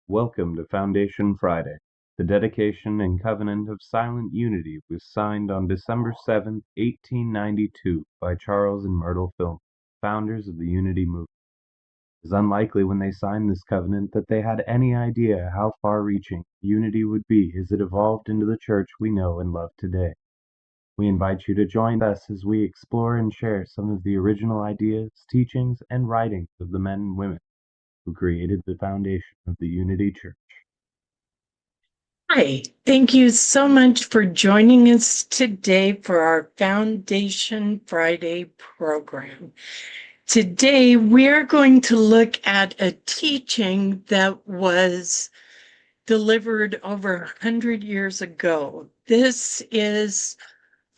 Welcome to Foundation Friday. The dedication and covenant of silent unity was signed on December 7th, 1892 by Charles and Myrtle Fillmore, founders of the Unity movement. It is unlikely when they signed this covenant that they had any idea how far-reaching unity would be as it evolved into the church we know and love today. We invite you to join us as we explore and share some of the original ideas, teachings, and writings of the men and women who created the foundation of the Unity Church. Hi, thank you so much for joining us today for our Foundation Friday program. Today, we're going to look at a teaching that was delivered over 100 years ago. This is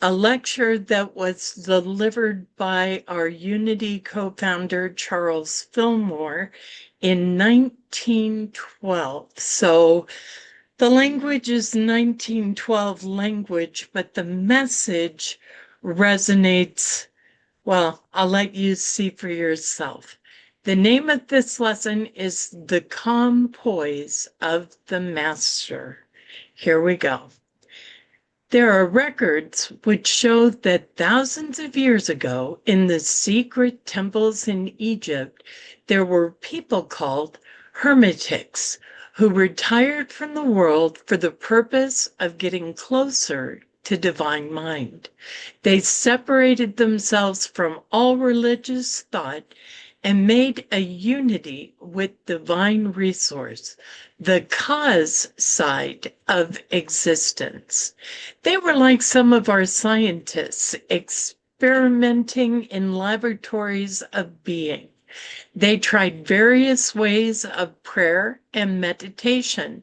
a lecture that was delivered by our Unity co-founder, Charles Fillmore, in 1912. So the language is 1912 language, but the message resonates. Well, I'll let you see for yourself. The name of this lesson is The Calm Poise of the Master. Here we go. There are records which show that thousands of years ago, in the secret temples in Egypt, there were people called hermetics who retired from the world for the purpose of getting closer to divine mind. They separated themselves from all religious thought and made a unity with divine resource, the cause side of existence. They were like some of our scientists experimenting in laboratories of being. They tried various ways of prayer and meditation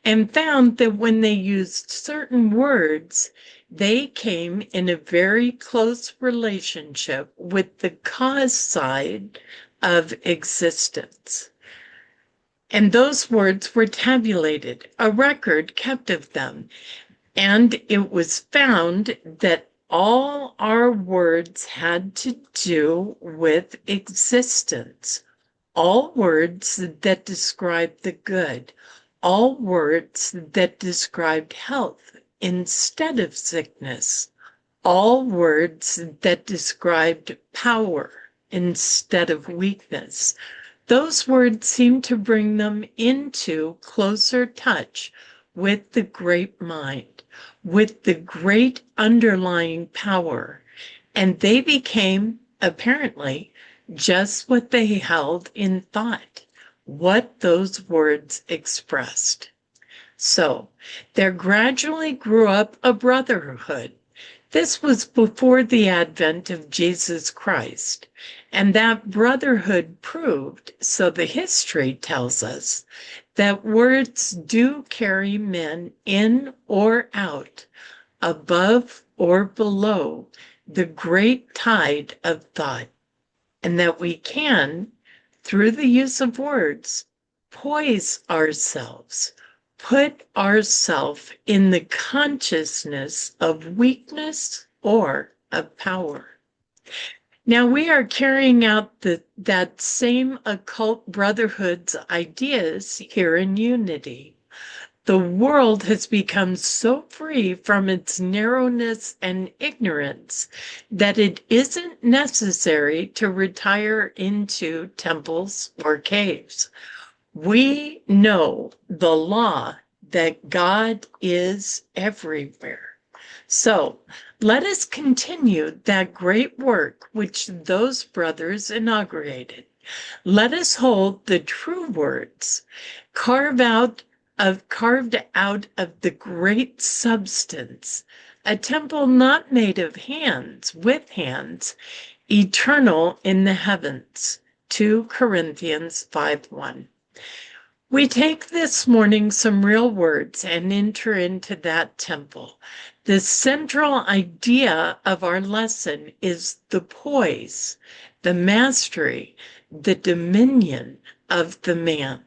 and found that when they used certain words, they came in a very close relationship with the cause side of existence. And those words were tabulated, a record kept of them. And it was found that all our words had to do with existence. All words that described the good, all words that described health instead of sickness, all words that described power instead of weakness. Those words seem to bring them into closer touch with the great mind, with the great underlying power, and they became, apparently, just what they held in thought, what those words expressed. So there gradually grew up a brotherhood. This was before the advent of Jesus Christ, and that brotherhood proved, so the history tells us, that words do carry men in or out, above or below the great tide of thought, and that we can, through the use of words, poise ourselves, put ourselves in the consciousness of weakness or of power. Now we are carrying out that same occult brotherhood's ideas here in Unity. The world has become so free from its narrowness and ignorance that it isn't necessary to retire into temples or caves. We know the law that God is everywhere. So let us continue that great work which those brothers inaugurated. Let us hold the true words, carved out of the great substance, a temple not made of hands, with hands, eternal in the heavens. 2 Corinthians 5:1. We take this morning some real words and enter into that temple. The central idea of our lesson is the poise, the mastery, the dominion of the man.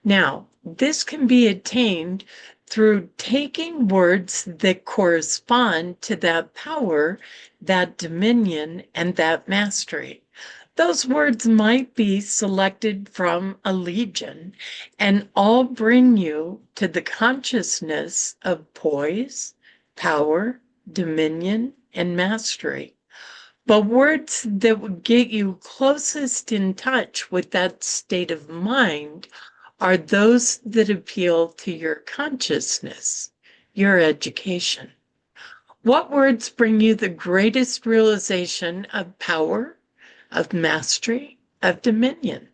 Now, this can be attained through taking words that correspond to that power, that dominion, and that mastery. Those words might be selected from a legion and all bring you to the consciousness of poise, power, dominion, and mastery. But words that would get you closest in touch with that state of mind are those that appeal to your consciousness, your education. What words bring you the greatest realization of power, of mastery, of dominion?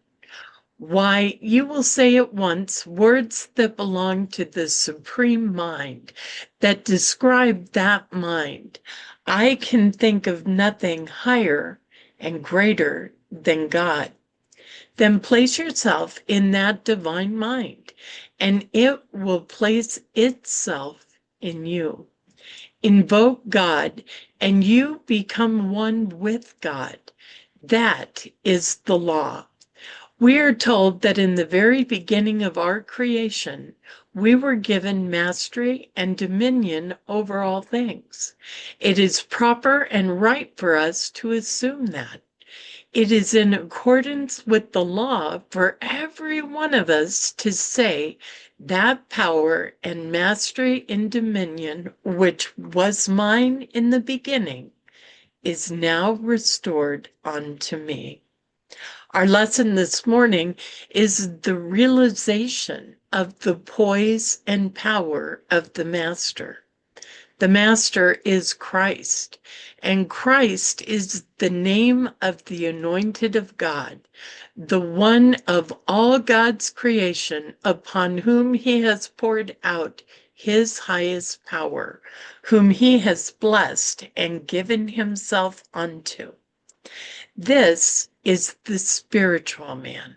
Why, you will say at once words that belong to the supreme mind, that describe that mind. I can think of nothing higher and greater than God. Then place yourself in that divine mind, and it will place itself in you. Invoke God, and you become one with God. That is the law. We are told that in the very beginning of our creation, we were given mastery and dominion over all things. It is proper and right for us to assume that. It is in accordance with the law for every one of us to say that power and mastery and dominion, which was mine in the beginning, is now restored unto me. Our lesson this morning is the realization of the poise and power of the Master. The Master is Christ, and Christ is the name of the anointed of God, the one of all God's creation upon whom he has poured out his highest power, whom he has blessed and given himself unto. This is the spiritual man.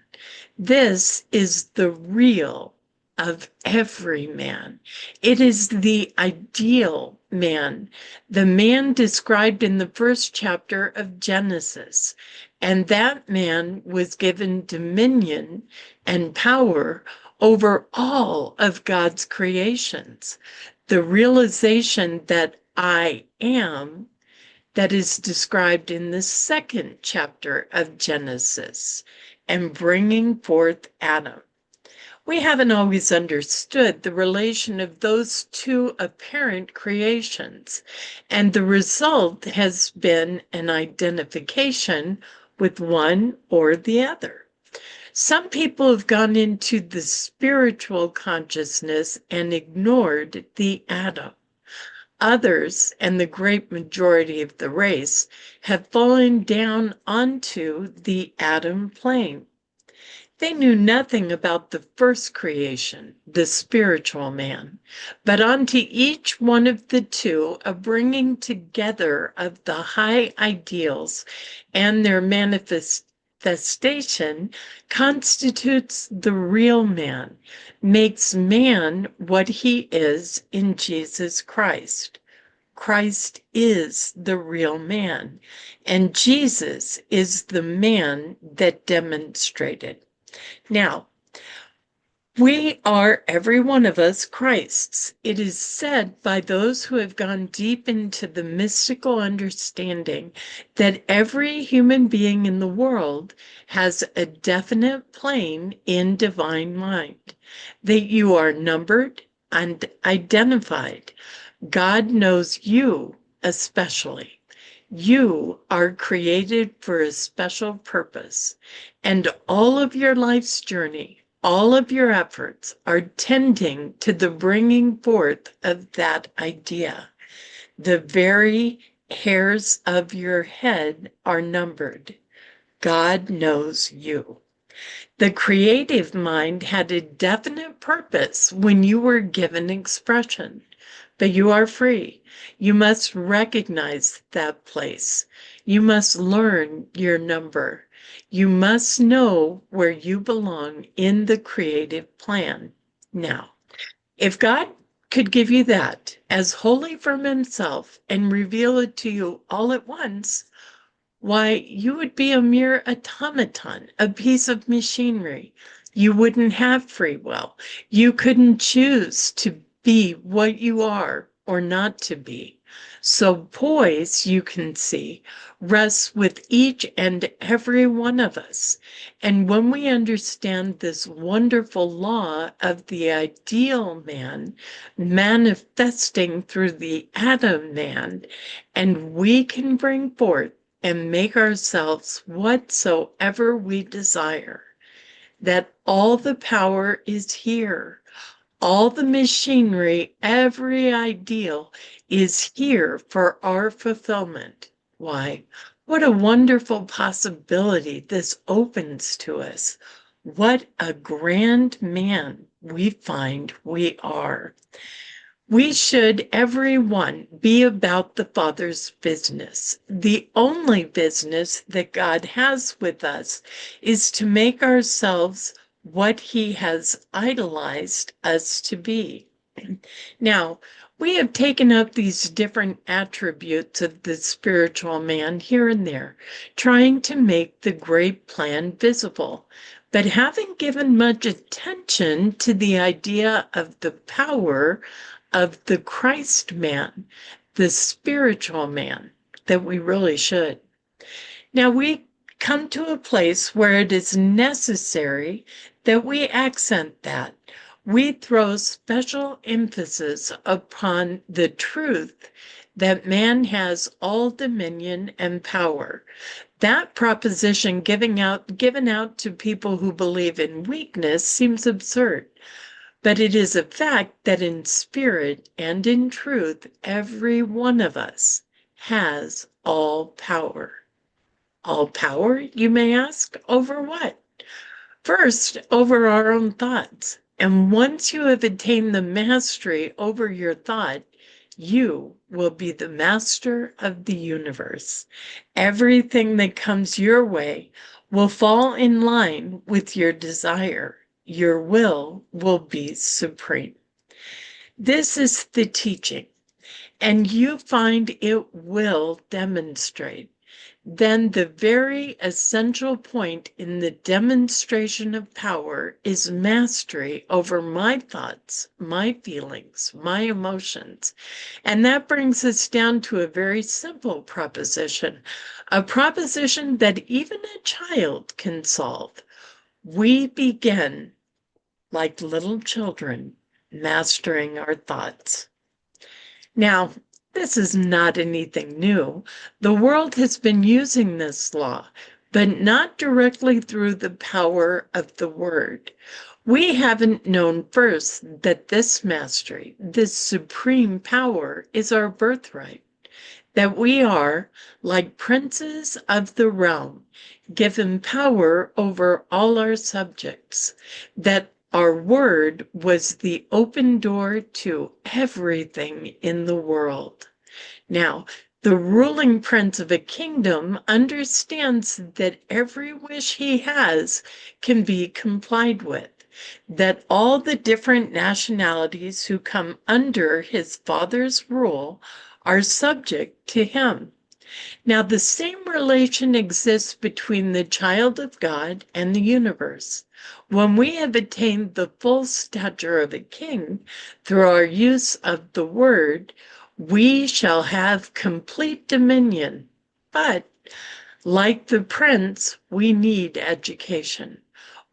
This is the real of every man. It is the ideal man, the man described in the first chapter of Genesis. And that man was given dominion and power over all of God's creations. The realization that I am, that is described in the second chapter of Genesis, and bringing forth Adam. We haven't always understood the relation of those two apparent creations, and the result has been an identification with one or the other. Some people have gone into the spiritual consciousness and ignored the Adam. Others, and the great majority of the race, have fallen down onto the Adam plane. They knew nothing about the first creation, the spiritual man, but onto each one of the two a bringing together of the high ideals and their manifestation constitutes the real man, makes man what he is in Jesus Christ. Christ is the real man, and Jesus is the man that demonstrated. Now, we are, every one of us, Christ's. It is said by those who have gone deep into the mystical understanding that every human being in the world has a definite plane in divine mind, that you are numbered and identified. God knows you especially. You are created for a special purpose, and all of your life's journey, all of your efforts are tending to the bringing forth of that idea. The very hairs of your head are numbered. God knows you. The creative mind had a definite purpose when you were given expression, but you are free. You must recognize that place. You must learn your number. You must know where you belong in the creative plan. Now, if God could give you that as wholly from himself and reveal it to you all at once, why, you would be a mere automaton, a piece of machinery. You wouldn't have free will. You couldn't choose to be what you are or not to be. So poise, you can see, rests with each and every one of us. And when we understand this wonderful law of the ideal man manifesting through the Adam man, and we can bring forth and make ourselves whatsoever we desire, that all the power is here. All the machinery, every ideal is here for our fulfillment. Why, what a wonderful possibility this opens to us. What a grand man we find we are. We should, every one, be about the Father's business. The only business that God has with us is to make ourselves what He has idolized us to be. Now, we have taken up these different attributes of the spiritual man here and there, trying to make the great plan visible. But having given much attention to the idea of the power of the Christ man, the spiritual man, that we really should. Now we come to a place where it is necessary that we accent that. We throw special emphasis upon the truth that man has all dominion and power. That proposition given out to people who believe in weakness seems absurd. But it is a fact that in spirit and in truth, every one of us has all power. All power, you may ask, over what? First, over our own thoughts. And once you have attained the mastery over your thought, you will be the master of the universe. Everything that comes your way will fall in line with your desire. Your will be supreme. This is the teaching, and you find it will demonstrate. Then the very essential point in the demonstration of power is mastery over my thoughts, my feelings, my emotions. And that brings us down to a very simple proposition, a proposition that even a child can solve. We begin, like little children, mastering our thoughts. Now, this is not anything new. The world has been using this law, but not directly through the power of the word. We haven't known first that this mastery, this supreme power, is our birthright, that we are, like princes of the realm, given power over all our subjects, that our word was the open door to everything in the world. Now, the ruling prince of a kingdom understands that every wish he has can be complied with, that all the different nationalities who come under his father's rule are subject to him. Now, the same relation exists between the child of God and the universe. When we have attained the full stature of a king through our use of the word, we shall have complete dominion. But, like the prince, we need education.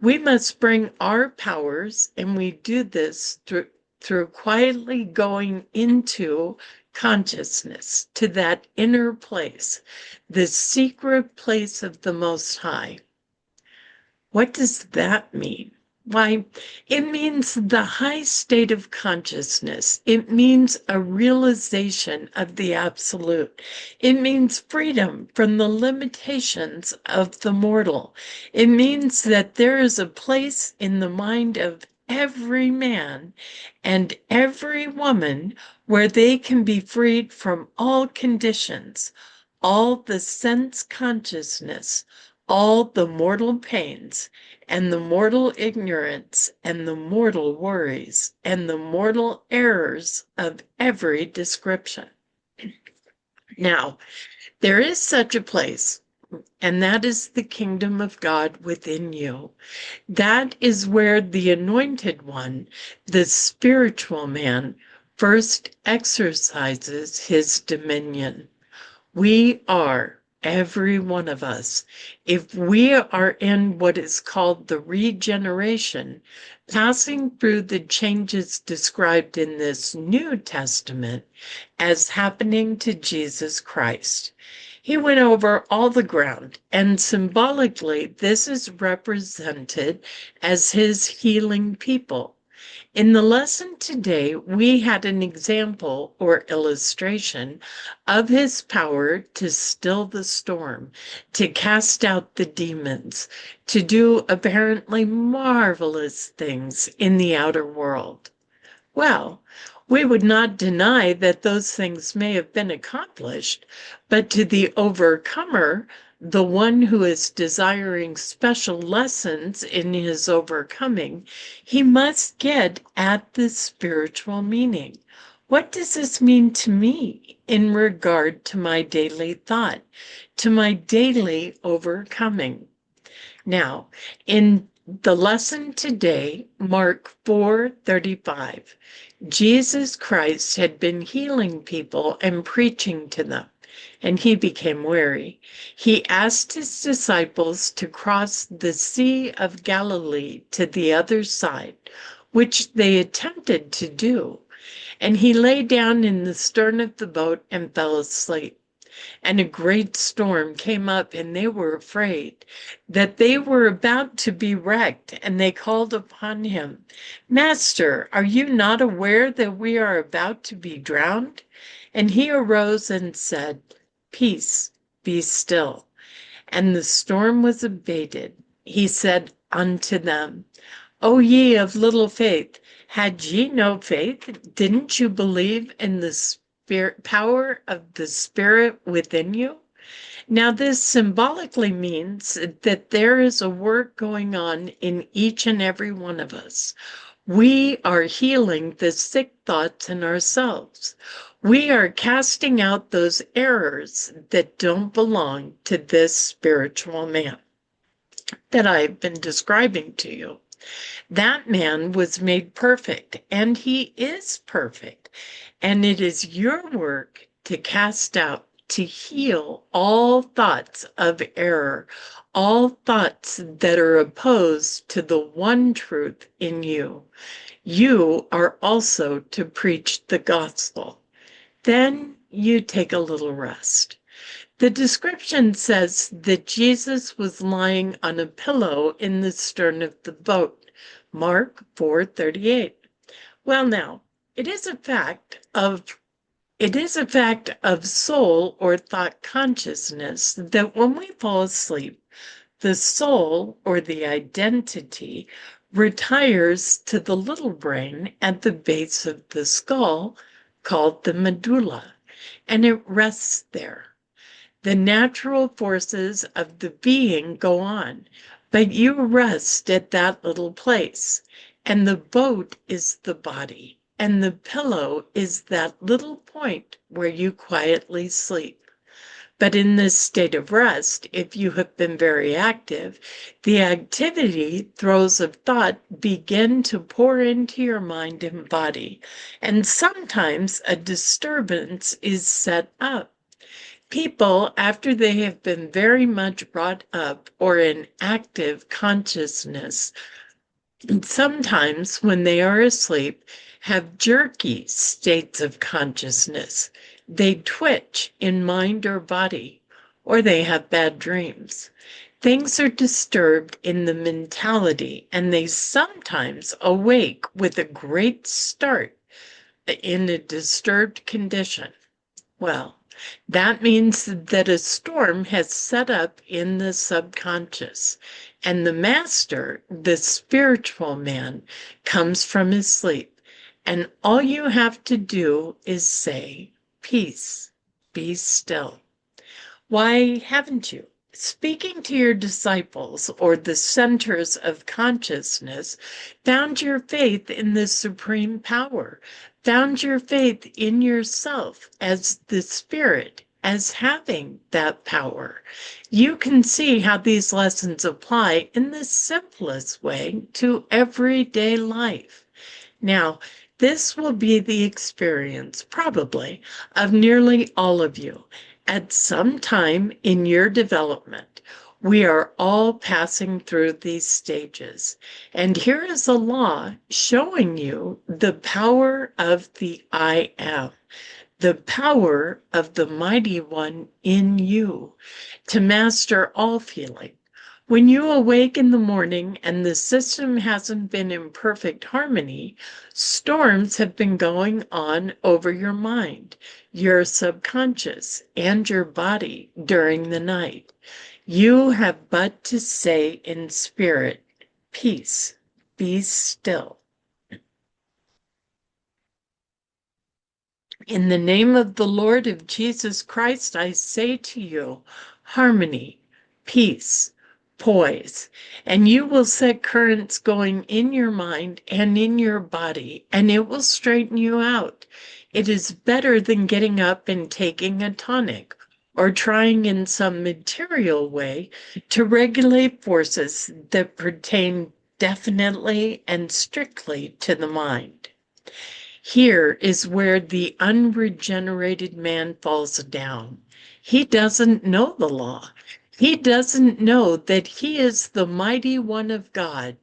We must bring our powers, and we do this through quietly going into consciousness, to that inner place, the secret place of the Most High. What does that mean? Why, it means the high state of consciousness. It means a realization of the absolute. It means freedom from the limitations of the mortal. It means that there is a place in the mind of every man and every woman where they can be freed from all conditions, all the sense consciousness, all the mortal pains, and the mortal ignorance, and the mortal worries, and the mortal errors of every description. Now, there is such a place, and that is the kingdom of God within you. That is where the anointed one, the spiritual man, first exercises his dominion. We are, every one of us, if we are in what is called the regeneration, passing through the changes described in this New Testament as happening to Jesus Christ. He went over all the ground, and symbolically, this is represented as his healing people. In the lesson today, we had an example or illustration of his power to still the storm, to cast out the demons, to do apparently marvelous things in the outer world. Well, we would not deny that those things may have been accomplished, but to the overcomer, the one who is desiring special lessons in his overcoming, he must get at the spiritual meaning. What does this mean to me in regard to my daily thought, to my daily overcoming? Now, in the lesson today, Mark 4:35, Jesus Christ had been healing people and preaching to them, and he became weary. He asked his disciples to cross the Sea of Galilee to the other side, which they attempted to do, and he lay down in the stern of the boat and fell asleep. And a great storm came up, and they were afraid that they were about to be wrecked, and they called upon him, "Master, are you not aware that we are about to be drowned?" And he arose and said, "Peace, be still." And the storm was abated. He said unto them, "O ye of little faith, had ye no faith? Didn't you believe in the power of the Spirit within you?" Now, this symbolically means that there is a work going on in each and every one of us. We are healing the sick thoughts in ourselves. We are casting out those errors that don't belong to this spiritual man that I've been describing to you. That man was made perfect, and he is perfect. And it is your work to cast out, to heal all thoughts of error, all thoughts that are opposed to the one truth in you. You are also to preach the gospel. Then you take a little rest. The description says that Jesus was lying on a pillow in the stern of the boat. Mark 4:38. Well, now, it is a fact of soul or thought consciousness that when we fall asleep, the soul or the identity retires to the little brain at the base of the skull called the medulla, and it rests there. The natural forces of the being go on, but you rest at that little place. And the boat is the body, and the pillow is that little point where you quietly sleep. But in this state of rest, if you have been very active, the activity, throes of thought begin to pour into your mind and body, and sometimes a disturbance is set up. People, after they have been very much brought up or in active consciousness, sometimes when they are asleep, have jerky states of consciousness. They twitch in mind or body, or they have bad dreams. Things are disturbed in the mentality, and they sometimes awake with a great start in a disturbed condition. Well, that means that a storm has set up in the subconscious, and the master, the spiritual man, comes from his sleep, and all you have to do is say, "Peace, be still." Why haven't you? Speaking to your disciples or the centers of consciousness, found your faith in the supreme power, found your faith in yourself as the spirit, as having that power. You can see how these lessons apply in the simplest way to everyday life. Now, This will be the experience, probably, of nearly all of you at some time in your development. We are all passing through these stages. And here is a law showing you the power of the I am, the power of the mighty one in you to master all feeling. When you awake in the morning and the system hasn't been in perfect harmony, storms have been going on over your mind, your subconscious, and your body during the night. You have but to say in spirit, peace, be still. In the name of the Lord of Jesus Christ, I say to you, harmony, peace, poise, and you will set currents going in your mind and in your body, and it will straighten you out. It is better than getting up and taking a tonic or trying in some material way to regulate forces that pertain definitely and strictly to the mind. Here is where the unregenerated man falls down. He doesn't know the law. He doesn't know that he is the mighty one of God.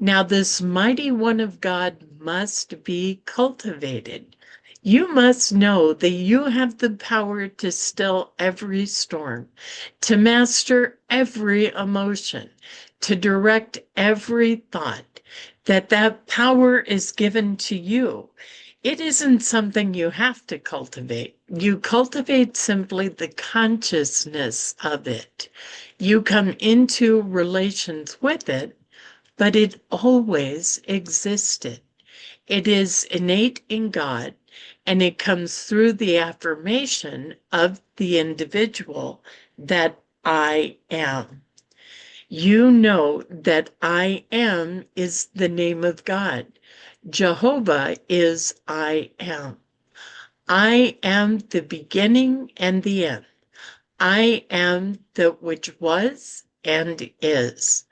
Now, this mighty one of God must be cultivated. You must know that you have the power to still every storm, to master every emotion, to direct every thought, that power is given to you. It isn't something you have to cultivate. You cultivate simply the consciousness of it. You come into relations with it, but it always existed. It is innate in God, and it comes through the affirmation of the individual that I am. You know that I am is the name of God. Jehovah is I am. I am the beginning and the end. I am that which was and is.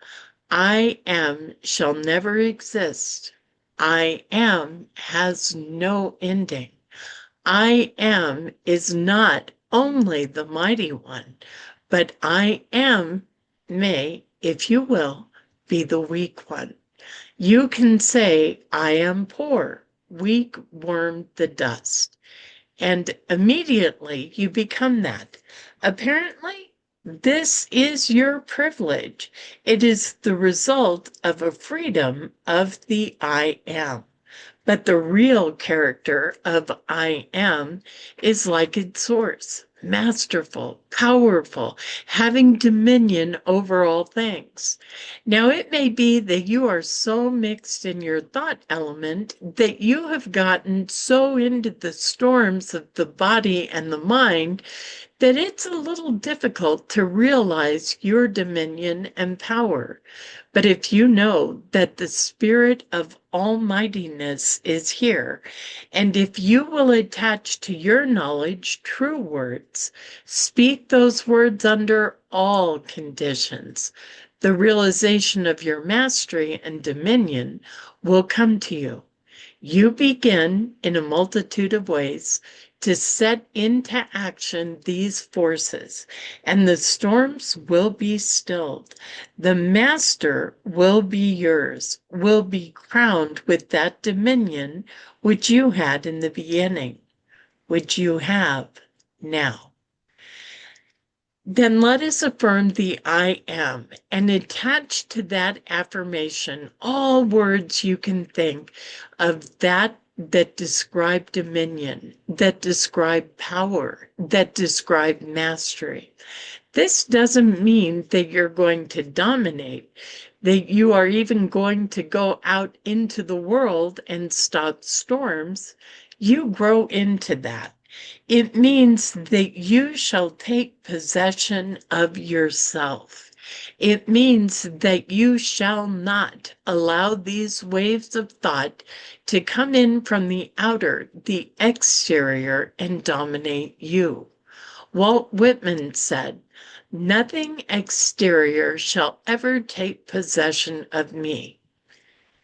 I am shall never exist. I am has no ending. I am is not only the mighty one, but I am may, if you will, be the weak one. You can say, I am poor, weak, worm, the dust, and immediately you become that. Apparently, this is your privilege. It is the result of a freedom of the I am. But the real character of I am is like its source, masterful, powerful, having dominion over all things. Now, it may be that you are so mixed in your thought element that you have gotten so into the storms of the body and the mind that it's a little difficult to realize your dominion and power. But if you know that the Spirit of Almightiness is here, and if you will attach to your knowledge true words, speak those words under all conditions, the realization of your mastery and dominion will come to you. You begin in a multitude of ways to set into action these forces, and the storms will be stilled. The master will be yours, will be crowned with that dominion which you had in the beginning, which you have now. Then let us affirm the I am and attach to that affirmation all words you can think of that describe dominion, that describe power, that describe mastery. This doesn't mean that you're going to dominate, that you are even going to go out into the world and stop storms. You grow into that. It means that you shall take possession of yourself. It means that you shall not allow these waves of thought to come in from the outer, the exterior, and dominate you. Walt Whitman said, "Nothing exterior shall ever take possession of me."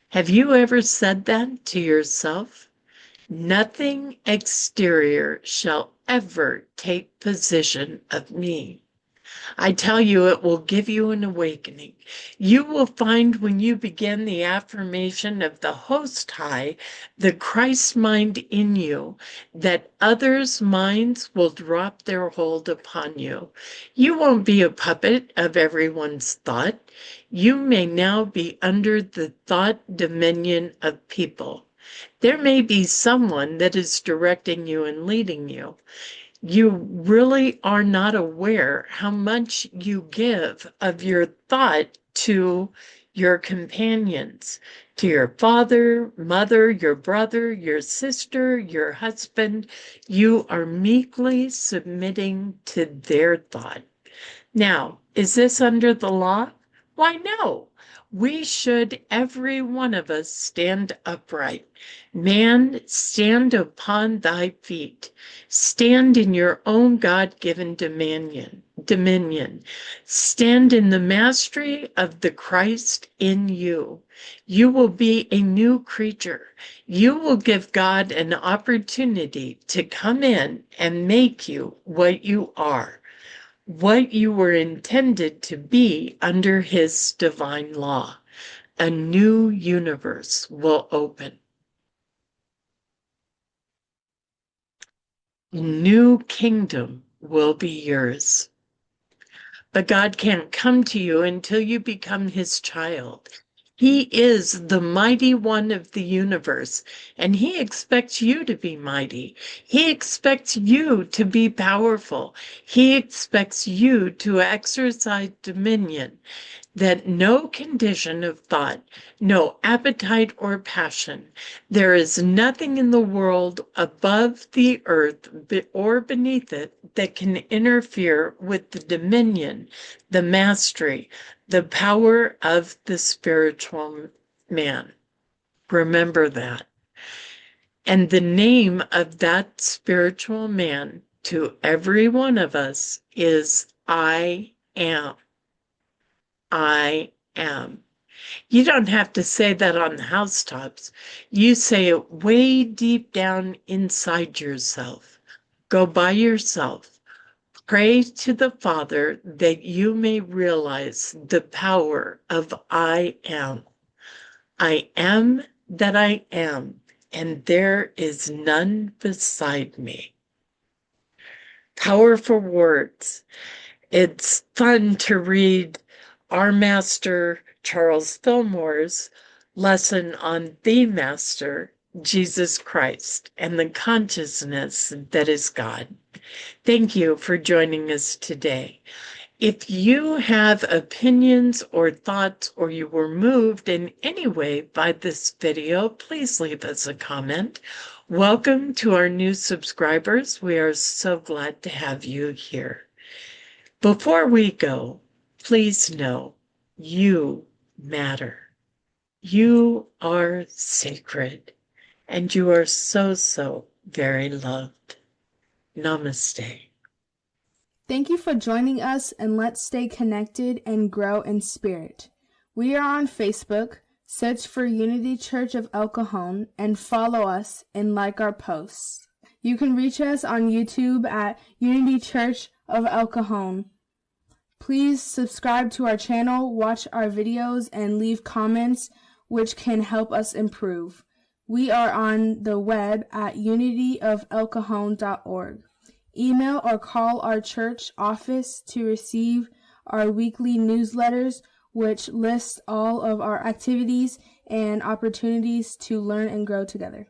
Have you ever said that to yourself? Nothing exterior shall ever take possession of me. I tell you, it will give you an awakening. You will find when you begin the affirmation of the Host High, the Christ mind in you, that others' minds will drop their hold upon you. You won't be a puppet of everyone's thought. You may now be under the thought dominion of people. There may be someone that is directing you and leading you. You really are not aware how much you give of your thought to your companions, to your father, mother, your brother, your sister, your husband. You are meekly submitting to their thought. Now, is this under the law? Why, no. We should, every one of us, stand upright. Man, stand upon thy feet. Stand in your own God-given dominion. Stand in the mastery of the Christ in you. You will be a new creature. You will give God an opportunity to come in and make you what you are, what you were intended to be under his divine law. A new universe will open. New kingdom will be yours. But God can't come to you until you become his child. He is the mighty one of the universe, and he expects you to be mighty. He expects you to be powerful. He expects you to exercise dominion, that no condition of thought, no appetite or passion, there is nothing in the world above the earth or beneath it that can interfere with the dominion, the mastery, the power of the spiritual man. Remember that. And the name of that spiritual man to every one of us is I am. I am. You don't have to say that on the housetops. You say it way deep down inside yourself. Go by yourself. Pray to the Father that you may realize the power of I am. I am that I am, and there is none beside me. Powerful words. It's fun to read our master, Charles Fillmore's lesson on the Master, Jesus Christ, and the consciousness that is God. Thank you for joining us today. If you have opinions or thoughts, or you were moved in any way by this video, please leave us a comment. Welcome to our new subscribers. We are so glad to have you here. Before we go, please know you matter. You are sacred, and you are so, so very loved. Namaste. Thank you for joining us, and let's stay connected and grow in spirit. We are on Facebook. Search for Unity Church of El Cajon and follow us and like our posts. You can reach us on YouTube at Unity Church of El Cajon. Please subscribe to our channel, watch our videos, and leave comments which can help us improve. We are on the web at unityofelcajon.org. Email or call our church office to receive our weekly newsletters, which list all of our activities and opportunities to learn and grow together.